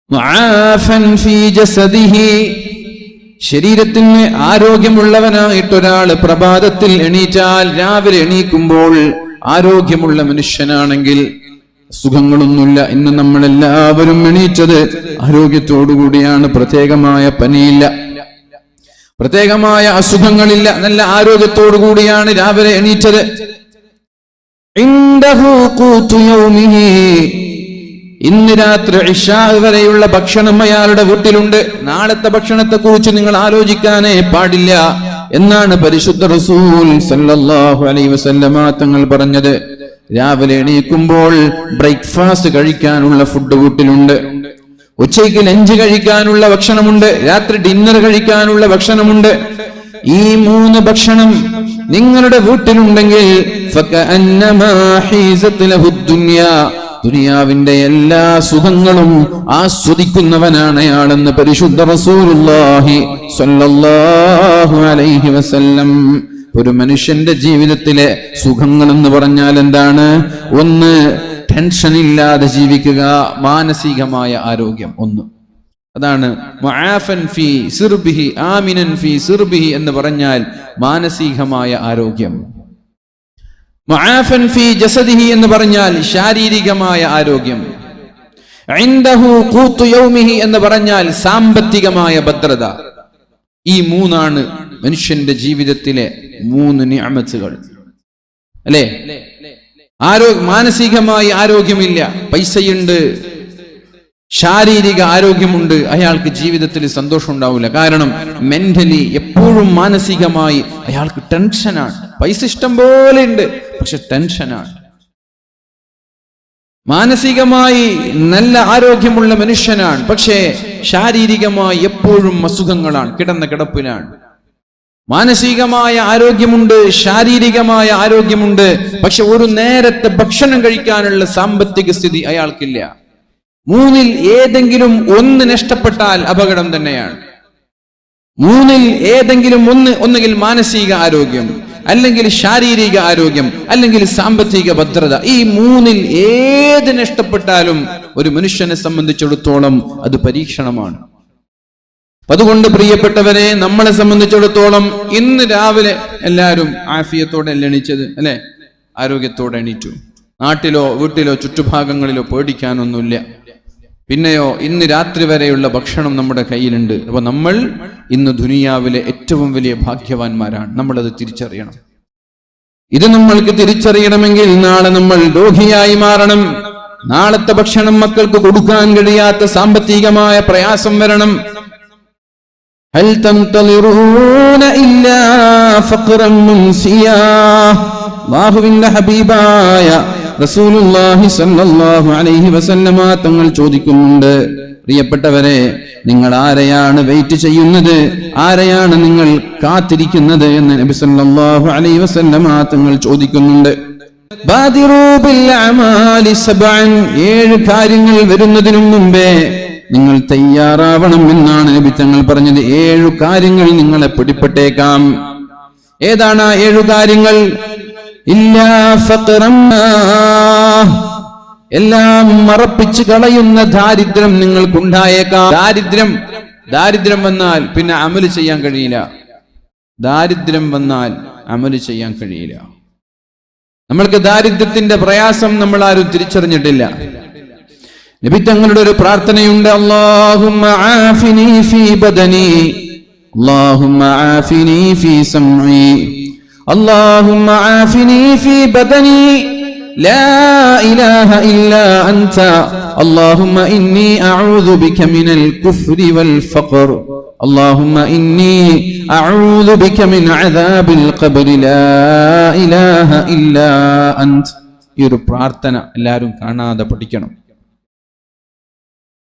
മുആഫൻ ഫീ ജസദിഹി, ശരീരത്തിന് ആരോഗ്യമുള്ളവനായിട്ടൊരാൾ പ്രഭാതത്തിൽ എണീറ്റാൽ, രാവിലെ എണീക്കുമ്പോൾ ആരോഗ്യമുള്ള മനുഷ്യനാണെങ്കിൽ സുഖങ്ങളൊന്നുമില്ല. ഇന്ന് നമ്മളെല്ലാവരും എണീറ്റത് ആരോഗ്യത്തോടുകൂടിയാണ്. പ്രത്യേകമായ പനിയില്ല, പ്രത്യേകമായ അസുഖങ്ങളില്ല, നല്ല ആരോഗ്യത്തോടുകൂടിയാണ് രാവിലെ എണീറ്റത്. ഇൻദഹു ഖൂതു യൗമിഹി, ഇന്ന് രാത്രി ഇശാ വരെയുള്ള ഭക്ഷണം അയാളുടെ വീട്ടിലുണ്ട്. നാളത്തെ ഭക്ഷണത്തെ കുറിച്ച് നിങ്ങൾ ആലോചിക്കാനേ പാടില്ല എന്നാണ് പരിശുദ്ധ റസൂൽ സല്ലല്ലാഹു അലൈഹി വസല്ലമ തങ്ങൾ പറഞ്ഞത്. രാവിലെ എണീക്കുമ്പോൾ ബ്രേക്ക്ഫാസ്റ്റ് കഴിക്കാനുള്ള ഫുഡ് വീട്ടിലുണ്ട്, ഉച്ചയ്ക്ക് ലഞ്ച് കഴിക്കാനുള്ള ഭക്ഷണമുണ്ട്, രാത്രി ഡിന്നർ കഴിക്കാനുള്ള ഭക്ഷണമുണ്ട്. ഈ 3 ഭക്ഷണം നിങ്ങളുടെ വീട്ടിലുണ്ടെങ്കിൽ ഫകഅന്നമാ ഹീസത് ലഹു ദുനിയാ, ദുനിയാവിന്റെ എല്ലാ സുഖങ്ങളും ആസ്വദിക്കുന്നവനാണ് അയാളെന്ന് പരിശുദ്ധ റസൂലുള്ളാഹി സ്വല്ലല്ലാഹു അലൈഹി വസല്ലം. ഒരു മനുഷ്യന്റെ ജീവിതത്തിലെ സുഖങ്ങൾ എന്ന് പറഞ്ഞാൽ എന്താണ്? ഒന്ന്, ടെൻഷൻ ഇല്ലാതെ ജീവിക്കുക, മാനസികമായ ആരോഗ്യം. ഒന്ന് അതാണ് മുആഫൻ ഫീ സിർബിഹി ആമിനൻ ഫീ സിർബിഹി എന്ന് പറഞ്ഞാൽ മാനസികമായ ആരോഗ്യം. മുആഫൻ ഫീ ജസദിഹി എന്ന് പറഞ്ഞാൽ ശാരീരികമായ ആരോഗ്യം. ഇൻദഹു ഖൂതു യൗമിഹി എന്ന് പറഞ്ഞാൽ സാമ്പത്തികമായ ഭദ്രത. ഈ 3 മനുഷ്യന്റെ ജീവിതത്തിലെ 3 നിഅമത്തുകൾ, അല്ലേ? മാനസികമായി ആരോഗ്യമില്ല, പൈസയുണ്ട്, ശാരീരിക ആരോഗ്യമുണ്ട്, അയാൾക്ക് ജീവിതത്തിൽ സന്തോഷം ഉണ്ടാവില്ല. കാരണം മെന്റലി എപ്പോഴും മാനസികമായി അയാൾക്ക് ടെൻഷനാണ്. പൈസ ഇഷ്ടം പോലെ ഉണ്ട്, പക്ഷെ ടെൻഷനാണ്. മാനസികമായി നല്ല ആരോഗ്യമുള്ള മനുഷ്യനാണ്, പക്ഷേ ശാരീരികമായി എപ്പോഴും അസുഖങ്ങളാണ്, കിടന്ന കിടപ്പിലാണ്. മാനസികമായ ആരോഗ്യമുണ്ട്, ശാരീരികമായ ആരോഗ്യമുണ്ട്, പക്ഷെ ഒരു നേരത്തെ ഭക്ഷണം കഴിക്കാനുള്ള സാമ്പത്തിക സ്ഥിതി അയാൾക്കില്ല. 3-ൽ ഏതെങ്കിലും ഒന്ന് നഷ്ടപ്പെട്ടാൽ അപകടം തന്നെയാണ്. 3-ൽ ഏതെങ്കിലും ഒന്നുകിൽ മാനസിക ആരോഗ്യം, അല്ലെങ്കിൽ ശാരീരിക ആരോഗ്യം, അല്ലെങ്കിൽ സാമ്പത്തിക ഭദ്രത. ഈ 3-ൽ ഏത് നഷ്ടപ്പെട്ടാലും ഒരു മനുഷ്യനെ സംബന്ധിച്ചിടത്തോളം അത് പരീക്ഷണമാണ്. അതുകൊണ്ട് പ്രിയപ്പെട്ടവരെ, നമ്മളെ സംബന്ധിച്ചിടത്തോളം ഇന്ന് രാവിലെ എല്ലാവരും ആഫിയത്തോടെ എണീച്ചത്, അല്ലെ? ആരോഗ്യത്തോടെ എണീറ്റു. നാട്ടിലോ വീട്ടിലോ ചുറ്റുഭാഗങ്ങളിലോ പേടിക്കാനൊന്നുമില്ല. പിന്നെയോ ഇന്ന് രാത്രി വരെയുള്ള ഭക്ഷണം നമ്മുടെ കയ്യിലുണ്ട്. അപ്പൊ നമ്മൾ ഇന്ന് ദുനിയാവിലെ ഏറ്റവും വലിയ ഭാഗ്യവാന്മാരാണ്. നമ്മളത് തിരിച്ചറിയണം. ഇത് നമ്മൾക്ക് തിരിച്ചറിയണമെങ്കിൽ നാളെ നമ്മൾ രോഗിയായി മാറണം. നാളത്തെ ഭക്ഷണം മക്കൾക്ക് കൊടുക്കാൻ കഴിയാത്ത സാമ്പത്തികമായ പ്രയാസം വരണം. ഹൽ തൻതളിറൂന ഇല്ലാ ഫഖറൻ മുൻസിയാ, അല്ലാഹുവിന്റെ ഹബീബായ റസൂലുള്ളാഹി സ്വല്ലല്ലാഹു അലൈഹി വസല്ലമ തങ്ങൾ ചോദിക്കുന്നുണ്ട്, പ്രിയപ്പെട്ടവരെ, നിങ്ങൾ ആരെയാണ് വെയിറ്റ് ചെയ്യുന്നത്, ആരെയാണ് നിങ്ങൾ കാത്തിരിക്കുന്നത് എന്ന് നബി സല്ലല്ലാഹു അലൈഹി വസല്ലമ തങ്ങൾ ചോദിക്കുന്നുണ്ട്. ബാദിറൂ ബിൽ അമാലി സബ്അൻ, 7 കാര്യങ്ങൾ വരുന്നതിനു മുമ്പേ നിങ്ങൾ തയ്യാറാവണം എന്നാണ് നബി തങ്ങൾ പറഞ്ഞത്. 7 കാര്യങ്ങൾ നിങ്ങളെ പിടിപ്പെട്ടേക്കാം. ഏതാണ് ആ 7 കാര്യങ്ങൾ? ഇല്ലാ ഫഖറൻ, എല്ലാം മറപ്പിച്ചു കളയുന്ന ദാരിദ്ര്യം നിങ്ങൾക്കുണ്ടായേക്കാം. ദാരിദ്ര്യം വന്നാൽ പിന്നെ അമല് ചെയ്യാൻ കഴിയില്ല. ദാരിദ്ര്യം വന്നാൽ അമല് ചെയ്യാൻ കഴിയില്ല. നമ്മൾക്ക് ദാരിദ്ര്യത്തിന്റെ പ്രയാസം നമ്മൾ ആരും തിരിച്ചറിഞ്ഞിട്ടില്ല. നബി തങ്ങളുടെ ഒരു പ്രാർത്ഥനയുണ്ട്, അല്ലാഹുമ്മ ആഫിനി ഫീ ബദനി, അല്ലാഹുമ്മ ആഫിനി ഫീ സമഈ, അല്ലാഹുമ്മ ആഫിനി ഫീ ബദനി, ലാ ഇലാഹ ഇല്ലാ അൻത, അല്ലാഹുമ്മ ഇന്നി അഊദു ബിക മിനൽ കുഫ്രി വൽ ഫഖർ, അല്ലാഹുമ്മ ഇന്നി അഊദു ബിക മിൻ അദാബിൽ ഖബ്രി, ലാ ഇലാഹ ഇല്ലാ അൻത. ഈ ഒരു പ്രാർത്ഥന എല്ലാവരും കാണാതെ പഠിക്കണം.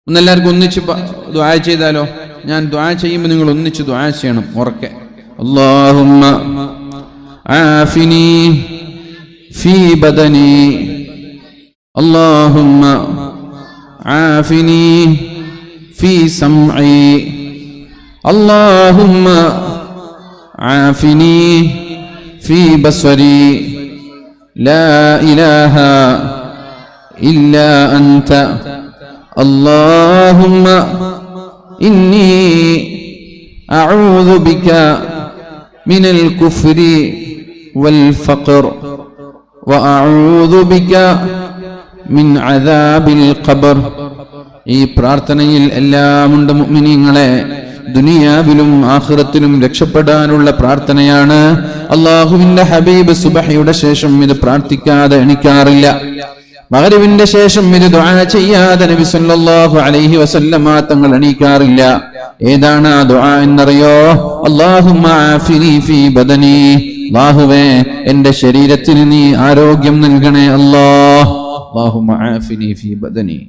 ഒന്നെല്ലാവർക്കും ഒന്നിച്ച് ദുആ ചെയ്താലോ? ഞാൻ ദുആ ചെയ്യുമ്പോൾ നിങ്ങൾ ഒന്നിച്ച് ദുആ ചെയ്യണം ഉറക്കെ. അല്ലാഹുമ്മ ആഫിനി ഫീ ബദനി, അല്ലാഹുമ്മ ആഫിനി ഫീ സമഈ, അല്ലാഹുമ്മ ആഫിനി ഫീ ബസ്വരി, ലാ ഇലാഹ ഇല്ലാ അൻത, اللهم إني أعوذ بك من الكفر والفقر وأعوذ بك من عذاب القبر. ഈ പ്രാർത്ഥനയിൽ എല്ലാമുണ്ട് മുഅ്മിനീങ്ങളെ. ദുനിയാവിലും ആഖിറത്തിലും രക്ഷപ്പെടാനുള്ള പ്രാർത്ഥനയാണ്. അല്ലാഹുവിന്റെ ഹബീബ് സുബ്ഹിയുടെ ശേഷം ഇത് പ്രാർത്ഥിക്കാതെ എണീക്കാറില്ല. മഗ്രിബിന്റെ ശേഷം ഇത് ദുആ ചെയ്യാതെ നബി സല്ലല്ലാഹു അലൈഹി വസല്ലമ തങ്ങൾ എണീക്കാറില്ല. ഏതാണ് ആ ദുആ എന്നറിയോ? അല്ലാഹുമ്മ ആഫിനി ഫീ ബദനി. അല്ലാഹുവേ എന്റെ ശരീരത്തിന് നീ ആരോഗ്യം നൽകണേ അല്ലാഹ്. അല്ലാഹുമ്മ ആഫിനി ഫീ ബദനി.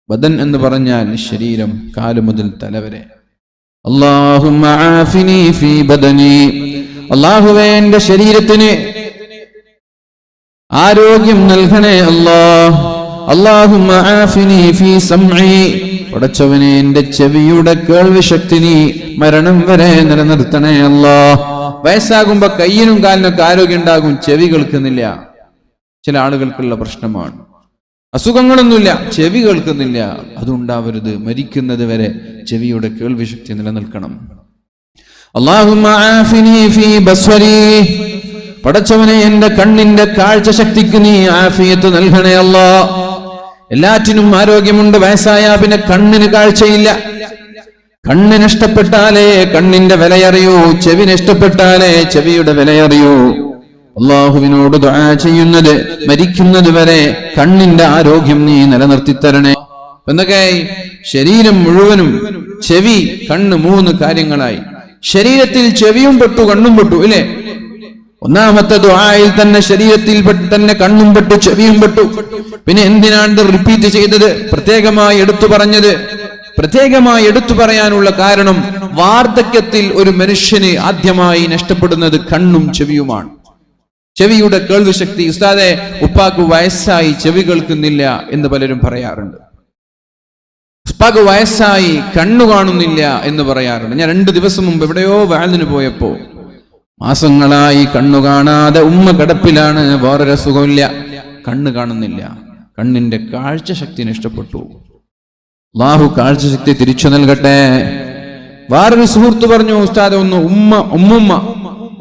ബദൻ എന്ന് പറഞ്ഞാൽ ശരീരം, കാല് മുതൽ തല വരെ. അല്ലാഹുമ്മ ആഫിനി ഫീ ബദനി. അല്ലാഹുവേ എന്റെ ശരീരത്തിന് ആരോഗ്യം നൽകണേ അല്ലാഹ്. അല്ലാഹുമ്മ ആഫിനി ഫീ സമഈ. പടച്ചവനെ എന്റെ ചെവിയുടെ കേൾവി ശക്തി നീ മരണം വരെ നിലനിർത്തണേ അല്ലാഹ്. വയസ്സാകുമ്പോ കയ്യിനും കാലിനൊക്കെ ആരോഗ്യം ഉണ്ടാകും, ചെവി കേൾക്കുന്നില്ല. ചില ആളുകൾക്കുള്ള പ്രശ്നമാണ്. അസുഖങ്ങളൊന്നുമില്ല, ചെവി കേൾക്കുന്നില്ല. അതുണ്ടാവരുത്. മരിക്കുന്നത് വരെ ചെവിയുടെ കേൾവി ശക്തി നിലനിൽക്കണം. അല്ലാഹുമ്മ ആഫിനി ഫീ ബസ്വരി. പടച്ചവനെ എന്റെ കണ്ണിന്റെ കാഴ്ച ശക്തിക്ക് നീ ആഫിയത്ത് നൽകണേ അല്ലാഹ്. എല്ലാറ്റിനും ആരോഗ്യമുണ്ട്. വയസ്സായ പിന്നെ കണ്ണിന് കാഴ്ചയില്ല. കണ്ണ് നഷ്ടപ്പെട്ടാലേ കണ്ണിന്റെ വിലയറിയൂ, ചെവി നഷ്ടപ്പെട്ടാലേ ചെവിയുടെ വിലയറിയൂ. അല്ലാഹുവിനോട് ദുആ ചെയ്യുന്നത് മരിക്കുന്നത് വരെ കണ്ണിന്റെ ആരോഗ്യം നീ നിലനിർത്തി തരണേ. എന്തൊക്കെ? ശരീരം മുഴുവനും ചെവി, കണ്ണ്, 3 കാര്യങ്ങളായി. ശരീരത്തിൽ ചെവിയും പെട്ടു, കണ്ണും പെട്ടു, ഇല്ലേ? ഒന്നാമത്തെ ദുആയിൽ തന്നെ ശരീരത്തിൽ തന്നെ കണ്ണും പെട്ടു, ചെവിയും പെട്ടു. പിന്നെ എന്തിനാണ് റിപ്പീറ്റ് ചെയ്തത്, പ്രത്യേകമായി എടുത്തു പറഞ്ഞത്? പ്രത്യേകമായി എടുത്തു പറയാനുള്ള കാരണം വാർദ്ധക്യത്തിൽ ഒരു മനുഷ്യന് ആദ്യമായി നഷ്ടപ്പെടുന്നത് കണ്ണും ചെവിയുമാണ്. ചെവിയുടെ കേൾവി ശക്തി. ഉസ്താദെ, ഉപ്പാക്ക് വയസ്സായി ചെവി കേൾക്കുന്നില്ല എന്ന് പലരും പറയാറുണ്ട്. ഉപ്പാക്ക് വയസ്സായി കണ്ണു കാണുന്നില്ല എന്ന് പറയാറുണ്ട്. ഞാൻ 2 ദിവസം മുമ്പ് എവിടെയോ വഅലിന് പോയപ്പോ മാസങ്ങളായി കണ്ണു കാണാതെ ഉമ്മ കിടപ്പിലാണ്. വേറൊരു സുഖമില്ല, കണ്ണ് കാണുന്നില്ല. കണ്ണിന്റെ കാഴ്ച ശക്തി നഷ്ടപ്പെട്ടു. അല്ലാഹു കാഴ്ച ശക്തി തിരിച്ചു നൽകട്ടെ. വേറൊരു സുഹൃത്ത് പറഞ്ഞു, ഉസ്താദ് ഒന്ന് ഉമ്മുമ്മ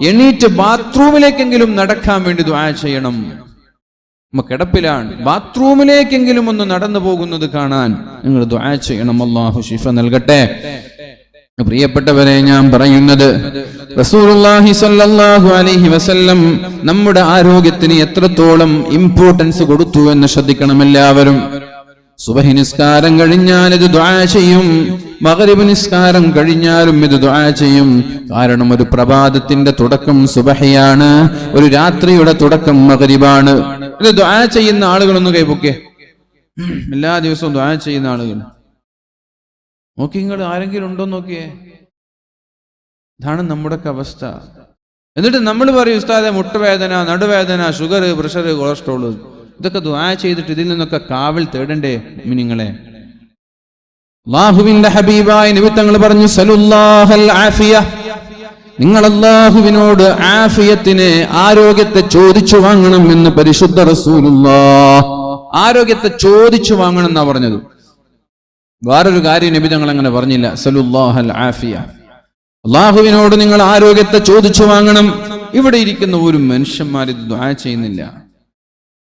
എണീറ്റ് ബാത്റൂമിലേക്കെങ്കിലും നടക്കാൻ വേണ്ടി ദുആ ചെയ്യണം. ഉമ്മ കിടപ്പിലാണ്, ബാത്റൂമിലേക്കെങ്കിലും ഒന്ന് നടന്നു പോകുന്നത് കാണാൻ നിങ്ങൾ ദുആ ചെയ്യണം. അല്ലാഹു ശിഫ നൽകട്ടെ. പ്രിയപ്പെട്ടവരെ, ഞാൻ പറയുന്നത് റസൂലുള്ളാഹി സ്വല്ലല്ലാഹു അലൈഹി വസല്ലം നമ്മുടെ ആരോഗ്യത്തിന് എത്രത്തോളം ഇമ്പോർട്ടൻസ് കൊടുത്തു എന്ന് ശ്രദ്ധിക്കണം എല്ലാവരും. സുബഹി നിസ്കാരം കഴിഞ്ഞാൽ ഇത് ദുആ ചെയ്യും, മഗ്രിബ് നിസ്കാരം കഴിഞ്ഞാലും ഇത് ദുആ ചെയ്യും. കാരണം ഒരു പ്രഭാതത്തിന്റെ തുടക്കം സുബഹിയാണ്, ഒരു രാത്രിയുടെ തുടക്കം മഗ്രിബാണ്. ഇത് ദുആ ചെയ്യുന്ന ആളുകളൊന്ന് കൈപൊക്കെ. എല്ലാ ദിവസവും ദുആ ചെയ്യുന്ന ആളുകൾ നോക്കി, നിങ്ങൾ ആരെങ്കിലും ഉണ്ടോ നോക്കിയേ. ഇതാണ് നമ്മുടെയൊക്കെ അവസ്ഥ. എന്നിട്ട് നമ്മൾ പറയും, ഉസ്താദെ മുട്ടുവേദന, നടുവേദന, ഷുഗർ, പ്രഷർ, കൊളസ്ട്രോൾ, ഇതൊക്കെ ദുആ ചെയ്തിട്ട് ഇതിൽ നിന്നൊക്കെ കാവൽ തേടണ്ടേ നിങ്ങളെ? അല്ലാഹുവിന്റെ ഹബീബായ നബി തങ്ങൾ പറഞ്ഞു, സലുല്ലാഹൽ ആഫിയ. നിങ്ങൾ അല്ലാഹുവിനോട് ആഫിയത്തിന്, ആരോഗ്യത്തെ ചോദിച്ചു വാങ്ങണം എന്ന് പരിശുദ്ധ റസൂലുള്ളാഹ്. ആരോഗ്യത്തെ ചോദിച്ചു വാങ്ങണം എന്നാ പറഞ്ഞത്. വേറൊരു കാര്യം നബി തങ്ങൾ അങ്ങനെ പറഞ്ഞില്ല. സലുല്ലാഹൽ ആഫിയ. അല്ലാഹുവിനോട് നിങ്ങൾ ആരോഗ്യത്തെ ചോദിച്ചു വാങ്ങണം. ഇവിടെ ഇരിക്കുന്ന ഒരു മനുഷ്യന്മാരിത് ദുആ ചെയ്യുന്നില്ല.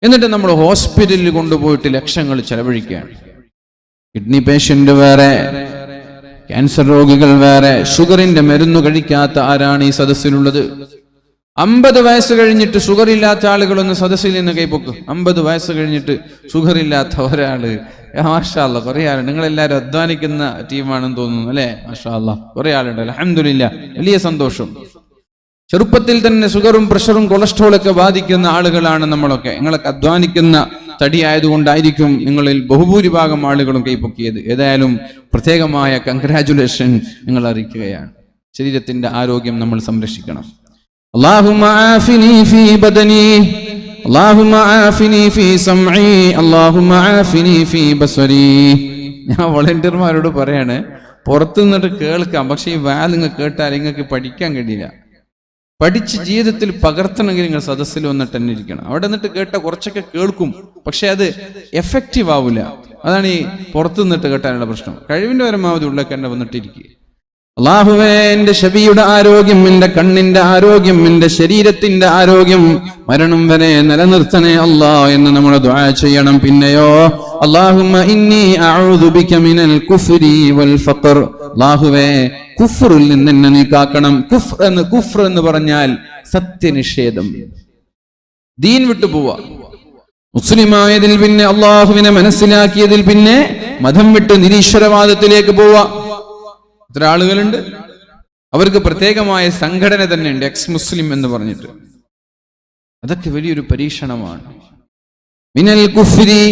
എന്നിട്ട് നമ്മൾ ഹോസ്പിറ്റലിൽ കൊണ്ടുപോയിട്ട് ലക്ഷങ്ങൾ ചെലവഴിക്കുകയാണ്. കിഡ്നി പേഷ്യന്റ് വേറെ, ക്യാൻസർ രോഗികൾ വേറെ, ഷുഗറിന്റെ മരുന്ന് കഴിക്കാത്ത ആരാണ് ഈ സദസ്സിലുള്ളത്? 50 വയസ്സ് കഴിഞ്ഞിട്ട് ഷുഗർ ഇല്ലാത്ത ആളുകളൊന്ന് സദസ്സിൽ നിന്ന് കൈപ്പൊക്കും. 50 വയസ്സ് കഴിഞ്ഞിട്ട് ഷുഗർ ഇല്ലാത്ത ഒരാള്. മാഷാ അല്ലാഹ്, കുറെ ആളുണ്ട്. നിങ്ങളെല്ലാവരും അധ്വാനിക്കുന്ന ടീമാണെന്ന് തോന്നുന്നു അല്ലെ? മാഷാ അല്ലാഹ്, കുറെ ആളുണ്ട്. അൽഹംദുലില്ലാഹ്, വലിയ സന്തോഷം. ചെറുപ്പത്തിൽ തന്നെ ഷുഗറും പ്രഷറും കൊളസ്ട്രോളൊക്കെ ബാധിക്കുന്ന ആളുകളാണ് നമ്മളൊക്കെ. നിങ്ങളൊക്കെ അധ്വാനിക്കുന്ന തടി ആയതുകൊണ്ടായിരിക്കും നിങ്ങളിൽ ബഹുഭൂരിഭാഗം ആളുകളും കൈപ്പൊക്കിയത്. ഏതായാലും പ്രത്യേകമായ കൺഗ്രാജുലേഷൻ നിങ്ങൾ അറിയിക്കുകയാണ്. ശരീരത്തിന്റെ ആരോഗ്യം നമ്മൾ സംരക്ഷിക്കണം. അല്ലാഹുമ്മ ആഫിനി ഫീ ബദനി, അല്ലാഹുമ്മ ആഫിനി ഫീ സമഈ, അല്ലാഹുമ്മ ആഫിനി ഫീ ബസ്വരി. ഞാൻ വോളണ്ടിയർമാരോട് പറയാണ്, പുറത്തു നിന്നിട്ട് കേൾക്കാം, പക്ഷെ ഈ വാൽ നിങ്ങൾ കേട്ടാൽ നിങ്ങൾക്ക് പഠിക്കാൻ കഴിയില്ല. പഠിച്ച് ജീവിതത്തിൽ പകർത്തണമെങ്കിൽ നിങ്ങൾ സദസ്സിൽ വന്നിട്ട് തന്നെ ഇരിക്കണം. അവിടെ നിന്നിട്ട് കേട്ട കുറച്ചൊക്കെ കേൾക്കും, പക്ഷെ അത് എഫക്റ്റീവ് ആവില്ല. അതാണ് ഈ പുറത്തു നിന്നിട്ട് കെട്ടാനുള്ള പ്രശ്നം. കഴിവിന്റെ പരമാവധി ഉള്ളൊക്കെ എന്നെ വന്നിട്ടിരിക്കുക. അല്ലാഹുവേ, എന്റെ ചെവിയുടെ ആരോഗ്യം, എന്റെ കണ്ണിന്റെ ആരോഗ്യം, എന്റെ ശരീരത്തിന്റെ ആരോഗ്യം മരണം വരെ നിലനിർത്തണേ അല്ലാ എന്ന് നമ്മൾ ദുആ ചെയ്യണം. പിന്നെയോ അല്ലാഹുമ്മ ഇന്നി അഊദു ബിക മിനൽ കുഫ്രി വൽ ഫഖർ. അല്ലാഹുവേ, കുഫ്റിൽ നിന്ന് എന്നെ നീ കാക്കണം. കുഫ്ർ എന്ന് പറഞ്ഞാൽ സത്യനിഷേധം, ദീൻ വിട്ടു പോവാ. മുസ്ലിമായതിൽ പിന്നെ അള്ളാഹുവിനെ മനസ്സിലാക്കിയതിൽ പിന്നെ മതം വിട്ട് നിരീശ്വരവാദത്തിലേക്ക് പോവാ. ഇത്ര ആളുകളുണ്ട്, അവർക്ക് പ്രത്യേകമായ സംഘടന തന്നെ ഉണ്ട്, എക്സ് മുസ്ലിം എന്ന് പറഞ്ഞിട്ട്. അതൊക്കെ വലിയൊരു പരീക്ഷണമാണ്. മിനൽ കുഫ്രി,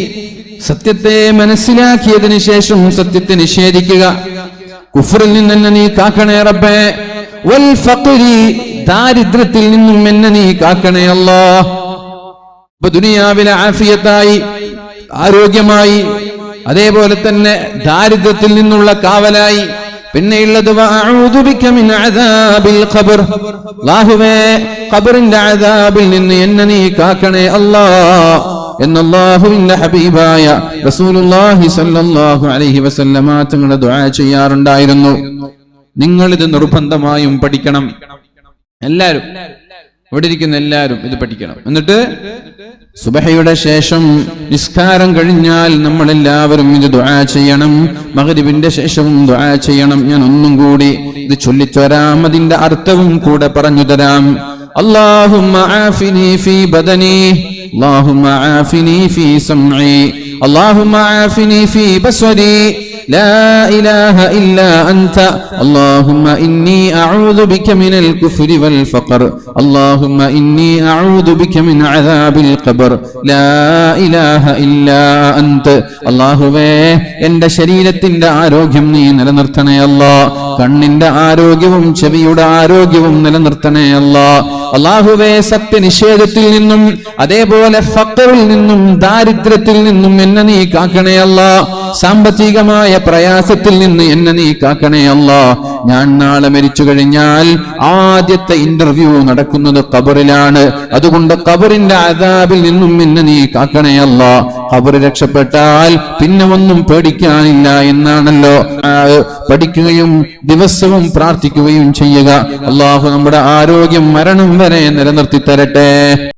സത്യത്തെ മനസ്സിലാക്കിയതിനു ശേഷം സത്യത്തെ നിഷേധിക്കുക. കുഫറിൽ നിന്ന് എന്നെ നീ കാക്കണേ റബ്ബേ. വൽ ഫഖ്രി, ദാരിദ്ര്യത്തിൽ നിന്നും എന്നെ നീ കാക്കണേ അല്ലാഹ്. ഇപ്പൊ ദുനിയാവിലെ ആഫിയത്തായി, ആരോഗ്യമായി, അതേപോലെ തന്നെ ദാരിദ്ര്യത്തിൽ നിന്നുള്ള കാവലായി. പിന്നെയുള്ളത് വഅഊദു ബിക മിൻ അദാബിൽ ഖബർ. അല്ലാഹുവേ, ഖബറിന്റെ അദാബിൽ നിന്ന് എന്നെ നീ കാക്കണേ അല്ലാഹ് എന്ന് അല്ലാഹുവിന്റെ ഹബീബായ റസൂലുള്ളാഹി സ്വല്ലല്ലാഹു അലൈഹി വസല്ലമ തങ്ങൾ ദുആ ചെയ്യാറുണ്ടായിരുന്നു. നിങ്ങൾ ഇത് നിർബന്ധമായും പഠിക്കണം. എല്ലാവരും, ഇവിടെ ഇരിക്കുന്ന എല്ലാവരും ഇത് പഠിക്കണം. എന്നിട്ട് സുബഹയുടെ ശേഷം നിസ്കാരം കഴിഞ്ഞാൽ നമ്മൾ എല്ലാവരും ഇത് ദുആ ചെയ്യണം. മഗ്രിബിന്റെ ശേഷവും ദുആ ചെയ്യണം. ഞാൻ ഒന്നും കൂടി ഇത് ചൊല്ലിത്തരാം, അതിന്റെ അർത്ഥവും കൂടെ പറഞ്ഞു തരാം. اللهم عافني في بدني اللهم عافني في سمعي اللهم عافني في بصري لا إله إلا أنت اللهم إني أعوذ بك من الكفر والفقر اللهم إني أعوذ بك من عذاب القبر لا إله إلا أنت അല്ലാഹുവേ എൻ്റെ ശരീരത്തിന്റെ ആരോഗ്യം നീ നിലനിർത്തണേ അല്ലാ. കണ്ണിന്റെ ആരോഗ്യവും ചെവിയുടെ ആരോഗ്യവും നിലനിർത്തണേ അല്ലാ. അല്ലാഹുവേ സത്യനിഷേധത്തിൽ നിന്നും അതേപോലെ ഫഖറിൽ നിന്നും ദാരിദ്ര്യത്തിൽ നിന്നും എന്നെ നീ കാക്കണേ അല്ലാ. സാമ്പത്തികമായ പ്രയാസത്തിൽ നിന്ന് എന്നെ നീ കാക്കണേ അല്ലാ. ഞാൻ നാളെ മരിച്ചു കഴിഞ്ഞാൽ ആദ്യത്തെ ഇന്റർവ്യൂ നടക്കുന്നത് ഖബറിലാണ്. അതുകൊണ്ട് ഖബറിന്റെ അദാബിൽ നിന്നും എന്നെ നീ കാക്കണേ അല്ലാ. ഖബർ രക്ഷപ്പെട്ടാൽ പിന്നെ ഒന്നും പേടിക്കാനില്ല എന്നാണല്ലോ പഠിക്കുകയും ദിവസവും പ്രാർത്ഥിക്കുകയും ചെയ്യുക. അല്ലാഹു നമ്മുടെ ആരോഗ്യം മരണം വരെ നിലനിർത്തി തരട്ടെ.